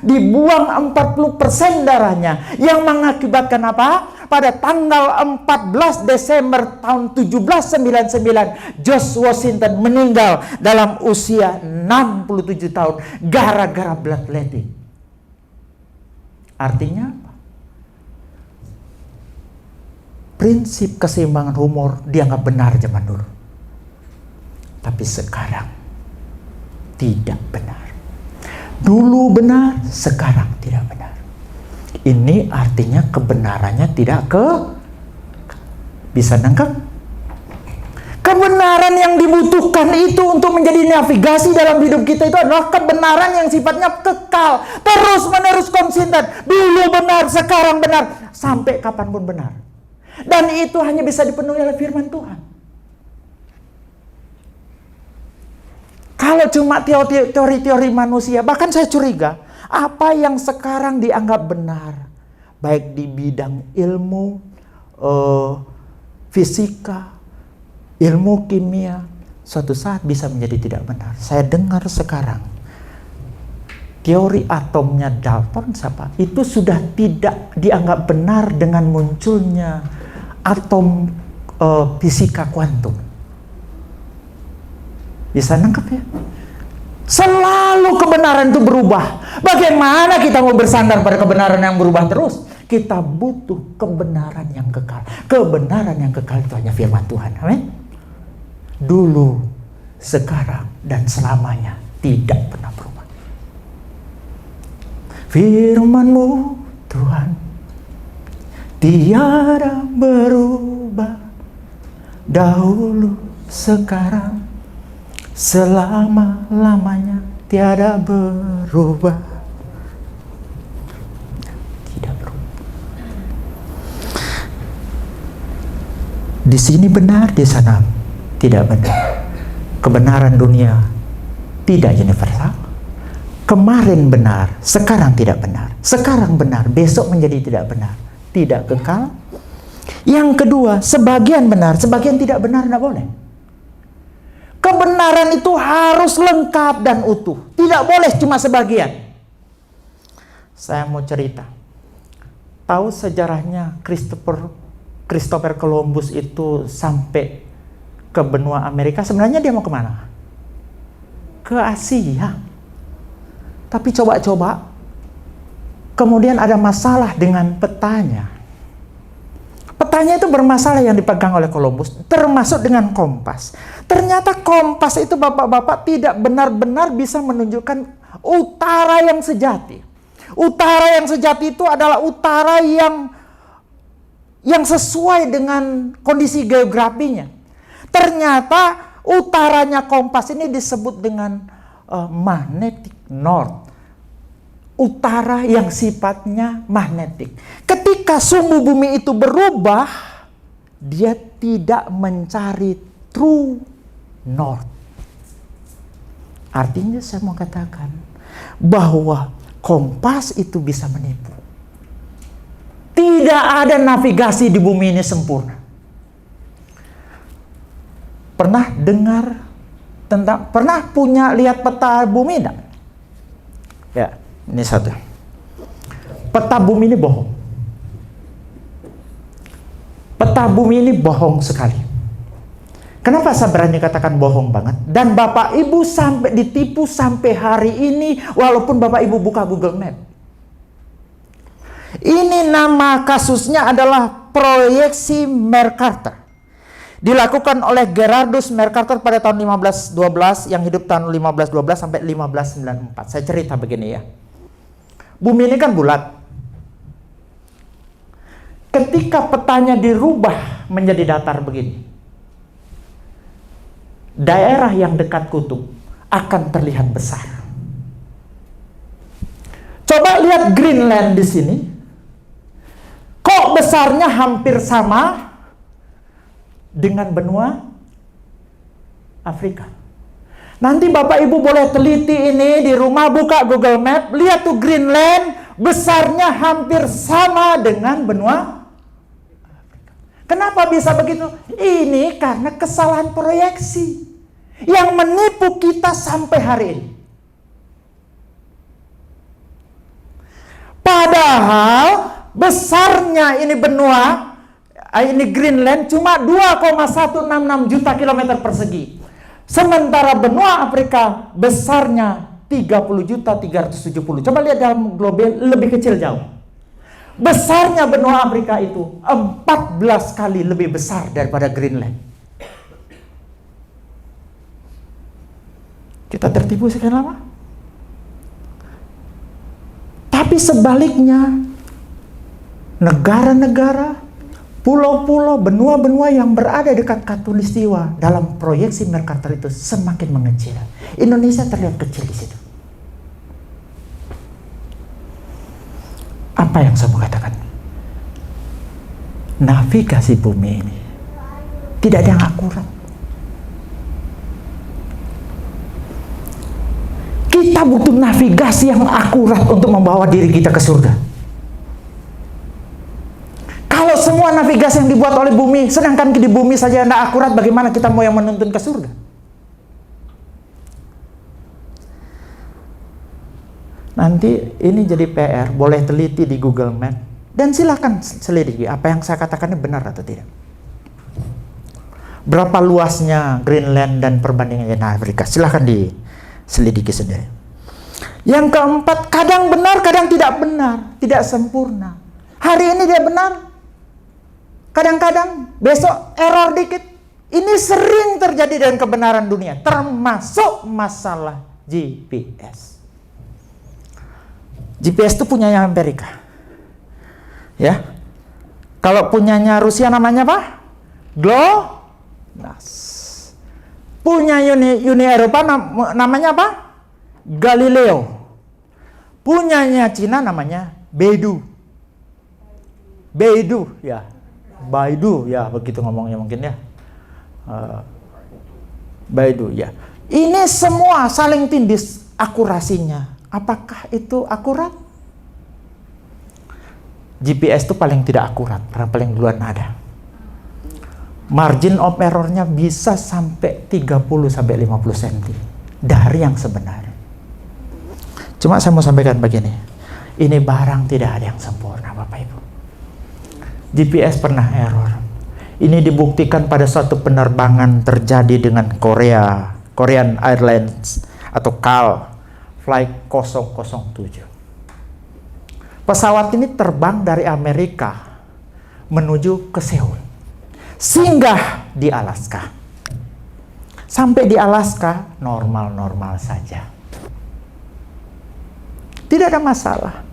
dibuang 40% darahnya. Yang mengakibatkan apa? Pada tanggal 14 Desember tahun 1799, George Washington meninggal dalam usia 67 tahun gara-gara bloodletting. Artinya apa? Prinsip keseimbangan humor dianggap benar zaman dulu. Tapi sekarang tidak benar. Dulu benar, sekarang tidak benar. Ini artinya kebenarannya tidak bisa nangkep. Kebenaran yang dibutuhkan itu untuk menjadi navigasi dalam hidup kita itu adalah kebenaran yang sifatnya kekal, terus menerus konsisten. Dulu benar, sekarang benar, sampai kapanpun benar. Dan itu hanya bisa dipenuhi oleh firman Tuhan. Kalau cuma teori-teori manusia, bahkan saya curiga, apa yang sekarang dianggap benar, baik di bidang ilmu, fisika, ilmu kimia, suatu saat bisa menjadi tidak benar. Saya dengar sekarang, teori atomnya Dalton itu sudah tidak dianggap benar dengan munculnya atom fisika kuantum. Bisa nangkep ya? Selalu kebenaran itu berubah. Bagaimana kita mau bersandar pada kebenaran yang berubah terus? Kita butuh kebenaran yang kekal. Kebenaran yang kekal itu hanya firman Tuhan. Amin. Dulu, sekarang, dan selamanya tidak pernah berubah. Firman-Mu Tuhan tiada berubah, dahulu, sekarang, selama-lamanya tiada berubah. Tidak berubah. Di sini benar, di sana tidak benar. Kebenaran dunia tidak universal. Kemarin benar, sekarang tidak benar. Sekarang benar, besok menjadi tidak benar. Tidak kekal. Yang kedua, sebagian benar, sebagian tidak benar, tidak boleh. Kebenaran itu harus lengkap dan utuh. Tidak boleh cuma sebagian. Saya mau cerita. Tahu sejarahnya Christopher Columbus itu sampai ke benua Amerika. Sebenarnya dia mau kemana? Ke Asia. Tapi coba-coba, kemudian ada masalah dengan petanya. Petanya itu bermasalah yang dipegang oleh Columbus, termasuk dengan kompas. Ternyata kompas itu bapak-bapak tidak benar-benar bisa menunjukkan utara yang sejati. Utara yang sejati itu adalah utara yang sesuai dengan kondisi geografinya. Ternyata utaranya kompas ini disebut dengan magnetic north. Utara yang sifatnya magnetik. Ketika sumbu bumi itu berubah, dia tidak mencari true north. Artinya saya mau katakan bahwa kompas itu bisa menipu. Tidak ada navigasi di bumi ini sempurna. Pernah dengar tentang, pernah lihat peta bumi enggak? Ya. Ini satu. Peta bumi ini bohong. Peta bumi ini bohong sekali. Kenapa saya berani katakan bohong banget? Dan Bapak Ibu sampai ditipu sampai hari ini, walaupun Bapak Ibu buka Google Map. Ini nama kasusnya adalah proyeksi Mercator. Dilakukan oleh Gerardus Mercator pada tahun 1512, yang hidup tahun 1512 sampai 1594. Saya cerita begini ya. Bumi ini kan bulat. Ketika petanya dirubah menjadi datar begini, daerah yang dekat kutub akan terlihat besar. Coba lihat Greenland di sini. Kok besarnya hampir sama dengan benua Afrika? Nanti Bapak Ibu boleh teliti ini di rumah, buka Google Map, lihat tuh Greenland besarnya hampir sama dengan benua Afrika. Kenapa bisa begitu? Ini karena kesalahan proyeksi yang menipu kita sampai hari ini. Padahal besarnya ini benua, ini Greenland cuma 2,166 juta kilometer persegi. Sementara benua Afrika besarnya 30.370. Coba lihat dalam global lebih kecil jauh. Besarnya benua Afrika itu 14 kali lebih besar daripada Greenland. Kita tertipu sekian lama. Tapi sebaliknya, negara-negara, pulau-pulau, benua-benua yang berada dekat khatulistiwa dalam proyeksi Mercator itu semakin mengecil. Indonesia terlihat kecil di situ. Apa yang saya mau katakan? Navigasi bumi ini tidak ada yang akurat. Kita butuh navigasi yang akurat untuk membawa diri kita ke surga. Kalau semua navigasi yang dibuat oleh bumi, sedangkan di bumi saja tidak akurat, bagaimana kita mau yang menuntun ke surga? Nanti ini jadi PR, boleh teliti di Google Map dan silahkan selidiki apa yang saya katakan ini benar atau tidak. Berapa luasnya Greenland dan perbandingannya dengan Afrika, silahkan diselidiki sendiri. Yang keempat, kadang benar, kadang tidak benar, tidak sempurna. Hari ini dia benar, kadang-kadang besok error dikit. Ini sering terjadi dengan kebenaran dunia, termasuk masalah GPS. GPS itu punyanya Amerika, ya. Kalau punyanya Rusia namanya apa? GLONASS. Punya Uni Eropa namanya apa? Galileo. Punyanya Cina namanya Beidou. Beidou, ya. Baidu, ya begitu ngomongnya mungkin ya. Baidu, ya. Ini semua saling tindis akurasinya. Apakah itu akurat? GPS itu paling tidak akurat, karena paling duluan ada. Margin of error-nya bisa sampai 30-50 cm dari yang sebenarnya. Cuma saya mau sampaikan begini, ini barang tidak ada yang sempurna, Bapak Ibu. GPS pernah error. Ini dibuktikan pada suatu penerbangan terjadi dengan Korean Airlines atau KAL Flight 007. Pesawat ini terbang dari Amerika menuju ke Seoul, singgah di Alaska. Sampai di Alaska normal-normal saja, tidak ada masalah.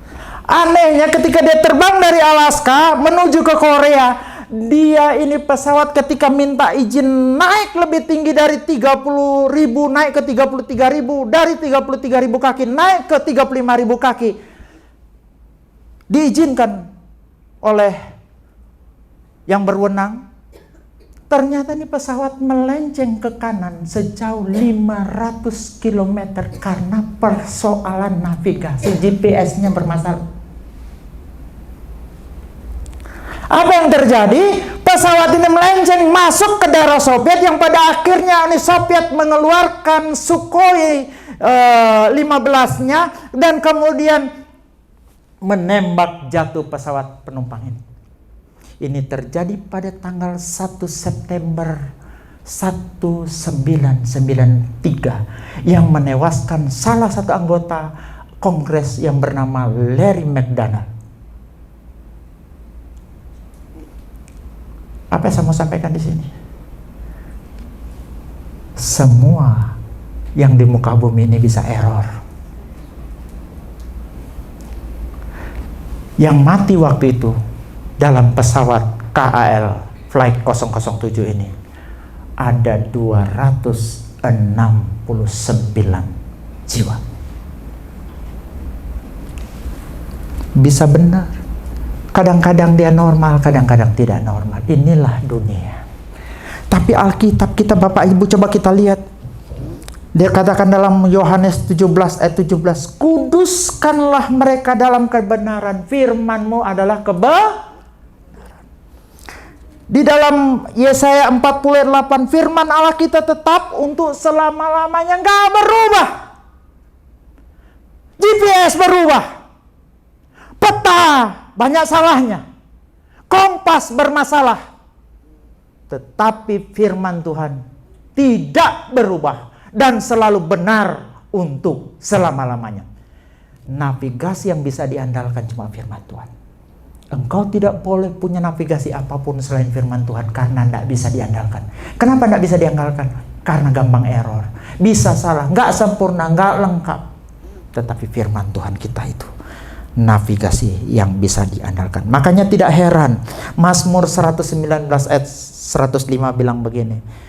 Anehnya ketika dia terbang dari Alaska menuju ke Korea, dia ini pesawat ketika minta izin naik lebih tinggi dari 30.000 naik ke 33.000, dari 33.000 kaki naik ke 35.000 kaki, diizinkan oleh yang berwenang. Ternyata ini pesawat melenceng ke kanan sejauh 500 km karena persoalan navigasi, GPS-nya bermasalah. Apa yang terjadi? Pesawat ini melenceng masuk ke daerah Soviet yang pada akhirnya Uni Soviet mengeluarkan Sukhoi 15-nya dan kemudian menembak jatuh pesawat penumpang ini. Ini terjadi pada tanggal 1 September 1993 yang menewaskan salah satu anggota Kongres yang bernama Larry McDonald. Apa yang saya mau sampaikan di sini? Semua yang di muka bumi ini bisa error. Yang mati waktu itu dalam pesawat KAL Flight 007 ini ada 269 jiwa. Bisa benar. Kadang-kadang dia normal, kadang-kadang tidak normal. Inilah dunia. Tapi Alkitab kita, Bapak Ibu, coba kita lihat. Dia katakan dalam Yohanes 17 ayat 17, kuduskanlah mereka dalam kebenaran, firman-Mu adalah kebenaran. Di dalam Yesaya 48 firman Allah kita tetap untuk selama-lamanya, nggak berubah. GPS berubah, peta banyak salahnya, kompas bermasalah, tetapi firman Tuhan tidak berubah dan selalu benar untuk selama-lamanya. Navigasi yang bisa diandalkan cuma firman Tuhan. Engkau tidak boleh punya navigasi apapun selain firman Tuhan, karena tidak bisa diandalkan. Kenapa tidak bisa diandalkan? Karena gampang error, bisa salah, nggak sempurna, nggak lengkap. Tetapi firman Tuhan kita itu navigasi yang bisa diandalkan. Makanya tidak heran Mazmur 119 ayat 105 bilang begini.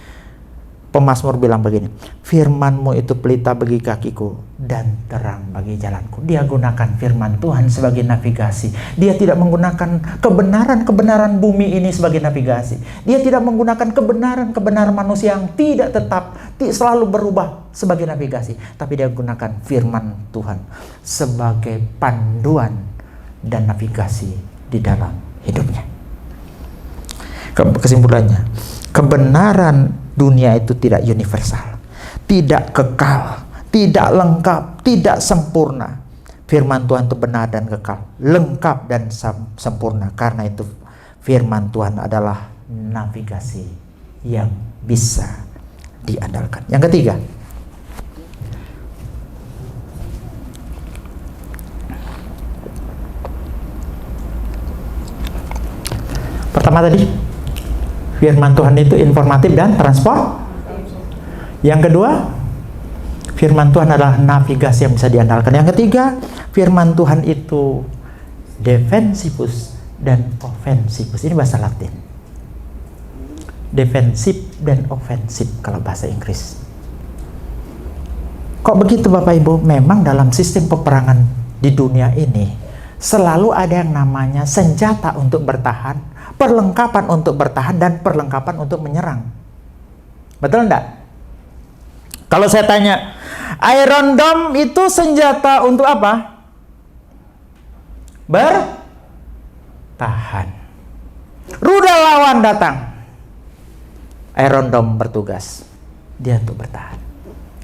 Pemazmur bilang begini, firman-Mu itu pelita bagi kakiku dan terang bagi jalanku. Dia gunakan firman Tuhan sebagai navigasi. Dia tidak menggunakan kebenaran-kebenaran bumi ini sebagai navigasi. Dia tidak menggunakan kebenaran-kebenaran manusia yang tidak tetap, selalu berubah sebagai navigasi. Tapi dia gunakan firman Tuhan sebagai panduan dan navigasi di dalam hidupnya. Kesimpulannya, kebenaran dunia itu tidak universal, tidak kekal, tidak lengkap, tidak sempurna. Firman Tuhan itu benar dan kekal, lengkap dan sempurna. Karena itu firman Tuhan adalah navigasi yang bisa diandalkan. Yang ketiga, pertama tadi, firman Tuhan itu informatif dan transport. Yang kedua, firman Tuhan adalah navigasi yang bisa diandalkan. Yang ketiga, firman Tuhan itu defensivus dan offensivus. Ini bahasa Latin. Defensif dan offensif kalau bahasa Inggris. Kok begitu Bapak Ibu? Memang dalam sistem peperangan di dunia ini selalu ada yang namanya senjata untuk bertahan, perlengkapan untuk bertahan, dan perlengkapan untuk menyerang. Betul enggak? Kalau saya tanya, Iron Dome itu senjata untuk apa? Bertahan. Rudal lawan datang, Iron Dome bertugas, dia untuk bertahan.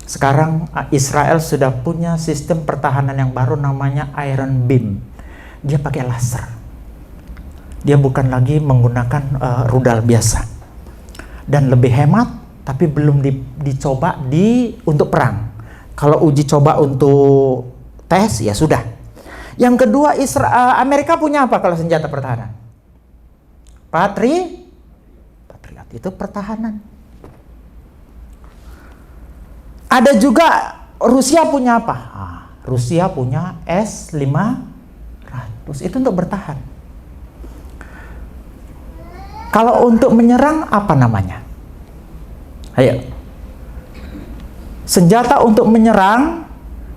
Sekarang Israel sudah punya sistem pertahanan yang baru namanya Iron Beam. Dia pakai laser. Dia bukan lagi menggunakan rudal biasa, dan lebih hemat, tapi belum dicoba untuk perang. Kalau uji coba untuk tes, ya sudah. Yang kedua, Amerika punya apa kalau senjata pertahanan? Patriot, itu pertahanan. Ada juga Rusia punya apa? Rusia punya S-500, itu untuk bertahan. Kalau untuk menyerang apa namanya? Ayo. Senjata untuk menyerang,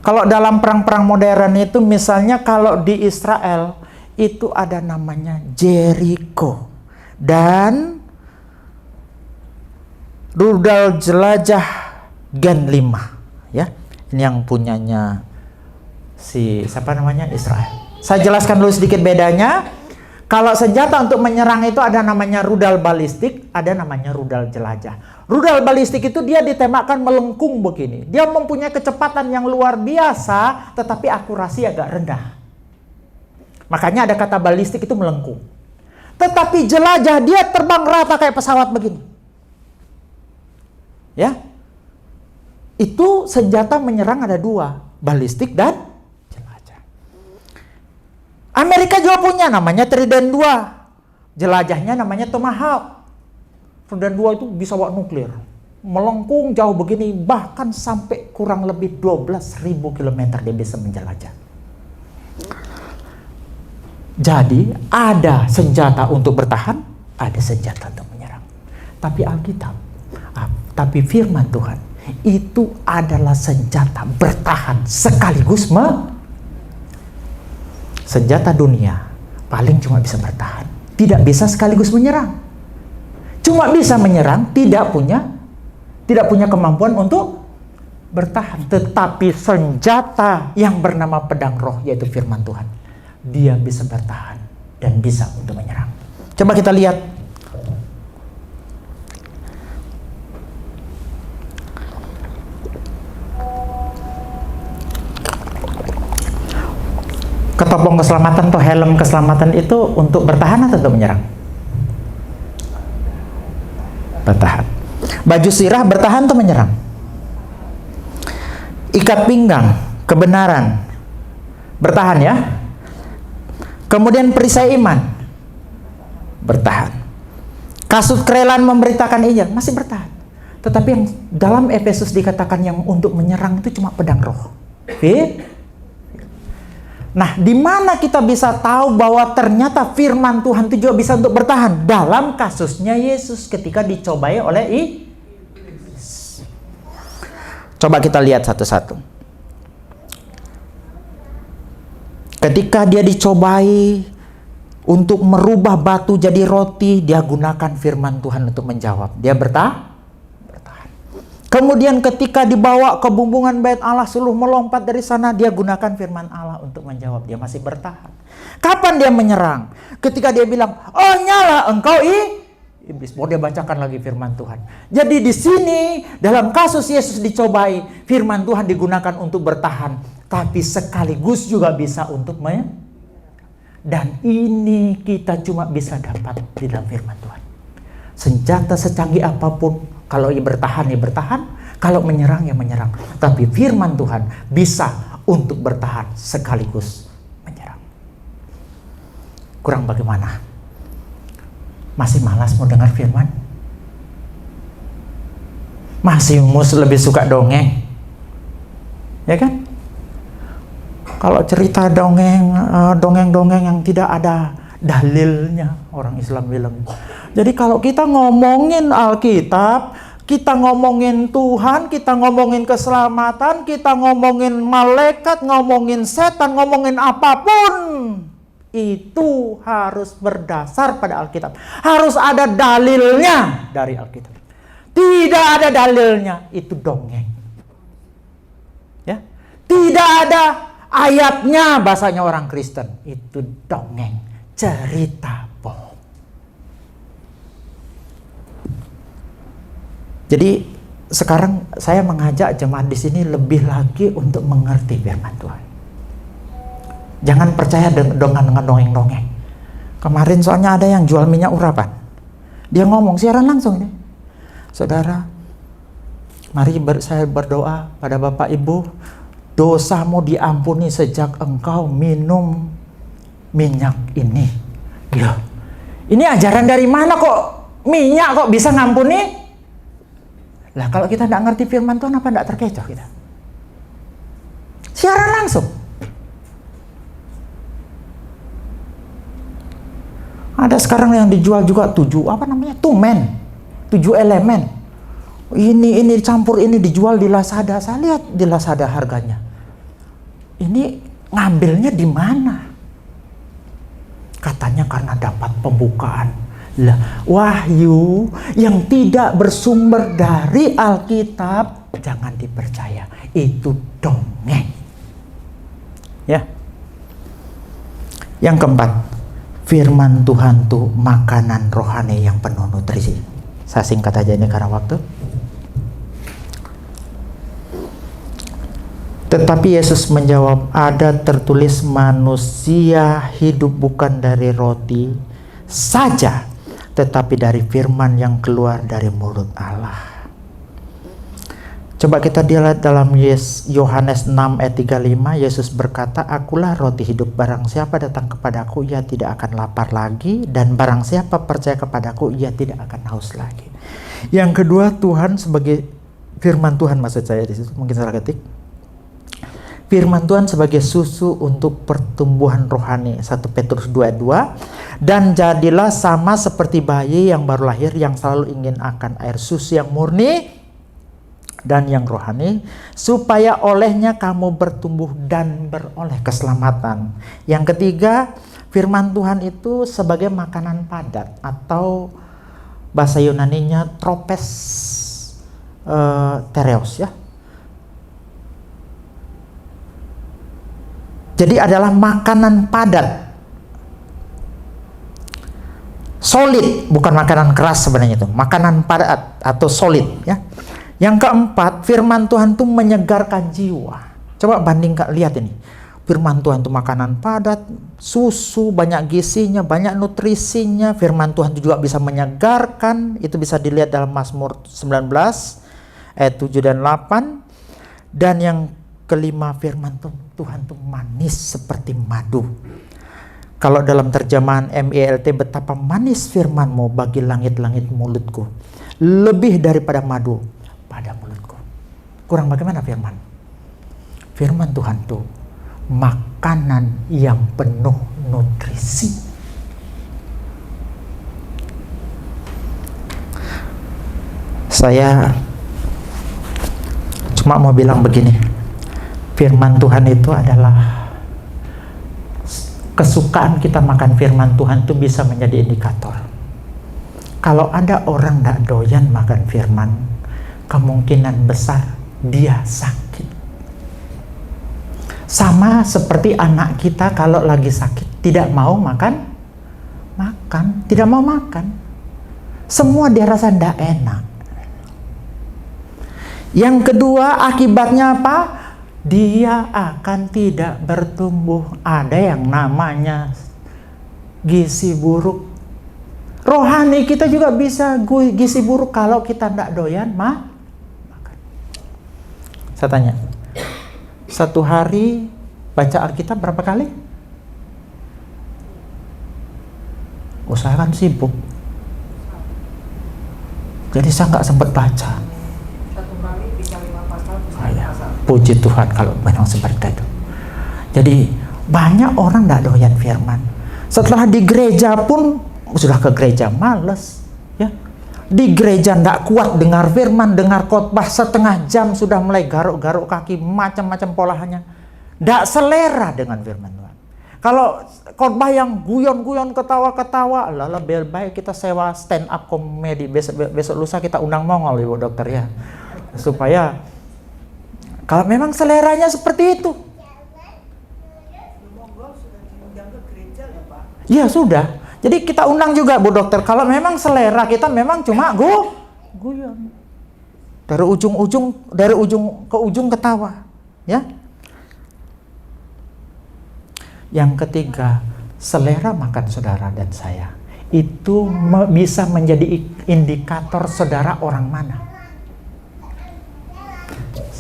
kalau dalam perang-perang modern itu, misalnya kalau di Israel itu ada namanya Jericho dan rudal jelajah Gen 5, ya. Ini yang punyanya siapa namanya? Israel. Saya jelaskan dulu sedikit bedanya. Kalau senjata untuk menyerang itu ada namanya rudal balistik, ada namanya rudal jelajah. Rudal balistik itu dia ditembakkan melengkung begini. Dia mempunyai kecepatan yang luar biasa, tetapi akurasi agak rendah. Makanya ada kata balistik itu melengkung. Tetapi jelajah dia terbang rata kayak pesawat begini. Ya. Itu senjata menyerang ada dua, balistik dan Amerika juga punya namanya Trident 2. Jelajahnya namanya Tomahawk. Trident 2 itu bisa bawa nuklir. Melengkung jauh begini, bahkan sampai kurang lebih 12.000 km dia bisa menjelajah. Jadi ada senjata untuk bertahan, ada senjata untuk menyerang. Tapi Alkitab, tapi firman Tuhan itu adalah senjata bertahan sekaligus senjata dunia paling cuma bisa bertahan, tidak bisa sekaligus menyerang. Cuma bisa menyerang, tidak punya kemampuan untuk bertahan. Tetapi senjata yang bernama pedang roh, yaitu firman Tuhan, dia bisa bertahan dan bisa untuk menyerang. Coba kita lihat Ketopong keselamatan atau helm keselamatan itu untuk bertahan atau untuk menyerang? Bertahan. Baju sirah bertahan atau menyerang? Ikat pinggang, kebenaran, bertahan ya. Kemudian perisai iman, bertahan. Kasut kerelaan memberitakan Injil, masih bertahan. Tetapi yang dalam Efesus dikatakan yang untuk menyerang itu cuma pedang roh. Nah, di mana kita bisa tahu bahwa ternyata firman Tuhan itu juga bisa untuk bertahan? Dalam kasusnya Yesus ketika dicobai oleh iblis. Coba kita lihat satu-satu. Ketika dia dicobai untuk merubah batu jadi roti, dia gunakan firman Tuhan untuk menjawab. Dia bertahan. Kemudian ketika dibawa ke bumbungan bait Allah, suruh melompat dari sana, dia gunakan firman Allah untuk menjawab. Dia masih bertahan. Kapan dia menyerang? Ketika dia bilang, "Oh, nyala engkau iblis." Mau dia bacakan lagi firman Tuhan. Jadi di sini dalam kasus Yesus dicobai, firman Tuhan digunakan untuk bertahan, tapi sekaligus juga bisa untuk dan ini kita cuma bisa dapat di dalam firman Tuhan. Senjata secanggih apapun, kalau ia bertahan, ya bertahan. Kalau menyerang, ya menyerang. Tapi firman Tuhan bisa untuk bertahan sekaligus menyerang. Kurang bagaimana? Masih malas mau dengar firman? Masih lebih suka dongeng? Ya kan? Kalau cerita dongeng-dongeng yang tidak ada dalilnya, orang Islam bilang. Jadi kalau kita ngomongin Alkitab, kita ngomongin Tuhan, kita ngomongin keselamatan, kita ngomongin malaikat, ngomongin setan, ngomongin apapun, itu harus berdasar pada Alkitab. Harus ada dalilnya dari Alkitab. Tidak ada dalilnya, itu dongeng. Ya, tidak ada ayatnya, bahasanya orang Kristen, itu dongeng, cerita bohong. Jadi sekarang saya mengajak jemaat di sini lebih lagi untuk mengerti firman Tuhan. Jangan percaya dengan dongeng-dongeng. Kemarin soalnya ada yang jual minyak urapan. Dia ngomong siaran langsung ini. Saudara, mari saya berdoa pada Bapak Ibu, dosamu diampuni sejak engkau minum minyak ini. Loh, ini ajaran dari mana kok minyak kok bisa ngampuni? Lah kalau kita tidak ngerti firman Tuhan, apa tidak terkecoh kita? Siaran langsung. Ada sekarang yang dijual juga 7 elemen. Ini campur ini dijual di Lazada. Saya lihat di Lazada harganya. Ini ngambilnya di mana? Katanya karena dapat pembukaan. Lah, wahyu yang tidak bersumber dari Alkitab jangan dipercaya, itu dongeng. Ya. Yang keempat, firman Tuhan tuh makanan rohani yang penuh nutrisi. Saya singkat aja ini karena waktu. Tetapi Yesus menjawab, ada tertulis manusia hidup bukan dari roti saja, tetapi dari firman yang keluar dari mulut Allah. Coba kita lihat dalam Yohanes 6 ayat 35, Yesus berkata, akulah roti hidup, barang siapa datang kepadaku, ia tidak akan lapar lagi, dan barang siapa percaya kepadaku, ia tidak akan haus lagi. Yang kedua, Tuhan sebagai firman Tuhan, maksud saya di situ, mungkin salah ketik. Firman Tuhan sebagai susu untuk pertumbuhan rohani, 1 Petrus 2:2, dan jadilah sama seperti bayi yang baru lahir yang selalu ingin akan air susu yang murni dan yang rohani, supaya olehnya kamu bertumbuh dan beroleh keselamatan. Yang ketiga, firman Tuhan itu sebagai makanan padat, atau bahasa Yunaninya tropes tereos, ya. Jadi adalah makanan padat, solid, bukan makanan keras sebenarnya itu, makanan padat atau solid, ya. Yang keempat, firman Tuhan itu menyegarkan jiwa. Coba bandingkan, lihat ini, Firman Tuhan itu makanan padat, susu, banyak gizinya, banyak nutrisinya. Firman Tuhan itu juga bisa menyegarkan. Itu bisa dilihat dalam Mazmur 19 ayat 7 dan 8. Dan yang kelima, firman Tuhan itu manis seperti madu. Kalau dalam terjemahan MILT, betapa manis firman-Mu bagi langit-langit mulutku, lebih daripada madu pada mulutku. Kurang bagaimana firman? Firman Tuhan itu makanan yang penuh nutrisi. Saya cuma mau bilang begini, firman Tuhan itu adalah, kesukaan kita makan firman Tuhan itu bisa menjadi indikator. Kalau ada orang tidak doyan makan firman, kemungkinan besar dia sakit. Sama seperti anak kita kalau lagi sakit tidak mau makan, tidak mau makan. Semua dia rasa tidak enak. Yang kedua, akibatnya apa? Dia akan tidak bertumbuh. Ada yang namanya gizi buruk. Rohani kita juga bisa gizi buruk kalau kita tidak doyan makan. Saya tanya, satu hari baca Alkitab berapa kali? Saya kan sibuk, jadi saya nggak sempat baca. Satu kali bisa 5 pasal. Puji Tuhan kalau memang seperti itu. Jadi banyak orang tidak doyan firman. Setelah di gereja pun sudah ke gereja males, ya. Di gereja tidak kuat dengar firman, dengar khotbah setengah jam sudah mulai garuk-garuk kaki, macam-macam polanya. Tidak selera dengan firman Tuhan. Kalau khotbah yang guyon-guyon, ketawa-ketawa, lebih baik kita sewa stand up komedi. Besok lusa kita undang Mongol, Ibu Dokter, ya. Supaya kalau memang seleranya seperti itu. Mongol sudah diundang ke gereja loh, Pak. Ya sudah. Jadi kita undang juga, Bu Dokter. Kalau memang selera kita memang cuma guyon. Dari ujung ke ujung ketawa, ya. Yang ketiga, selera makan saudara dan saya itu bisa menjadi indikator saudara orang mana.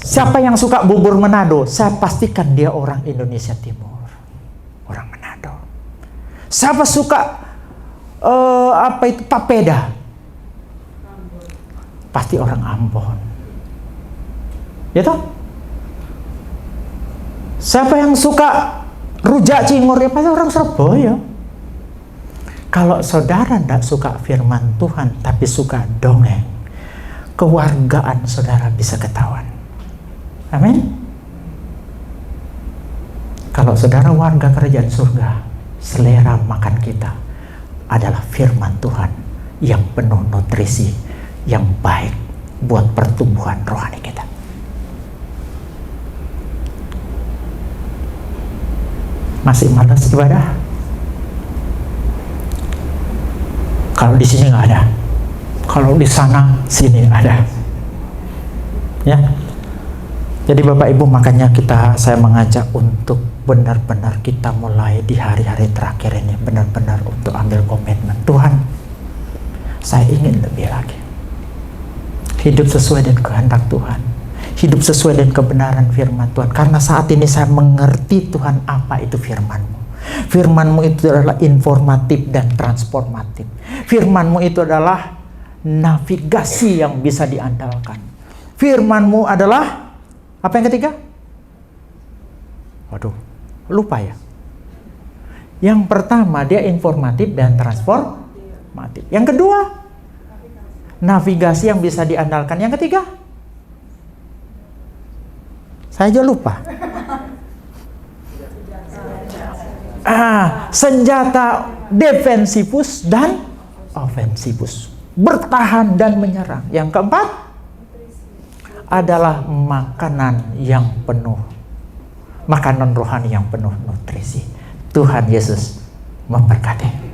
Siapa yang suka bubur Manado? Saya pastikan dia orang Indonesia Timur, orang Manado. Siapa suka papeda? Pasti orang Ambon. Ya toh? Siapa yang suka rujak cingur? Ya pasti orang Surabaya. Kalau saudara tidak suka firman Tuhan tapi suka dongeng, kewargaan saudara bisa ketahuan. Amin. Kalau saudara warga kerajaan surga, selera makan kita adalah firman Tuhan yang penuh nutrisi, yang baik buat pertumbuhan rohani kita. Masih malas ibadah? Kalau di sini nggak ada, kalau di sana sini ada, ya. Jadi Bapak Ibu, makanya saya mengajak untuk benar-benar kita mulai di hari-hari terakhir ini benar-benar untuk ambil komitmen. Tuhan, saya ingin lebih lagi hidup sesuai dengan kehendak Tuhan, hidup sesuai dengan kebenaran firman Tuhan. Karena saat ini saya mengerti Tuhan apa itu firman-Mu. Firman-Mu itu adalah informatif dan transformatif. Firman-Mu itu adalah navigasi yang bisa diandalkan. Firman-Mu adalah apa yang ketiga? Waduh, lupa ya. Yang pertama dia informatif dan transformatif. Yang kedua, navigasi yang bisa diandalkan. Yang ketiga, saya aja lupa. Senjata defensivus dan offensivus. Bertahan dan menyerang. Yang keempat adalah makanan yang penuh, makanan rohani yang penuh nutrisi. Tuhan Yesus memberkati.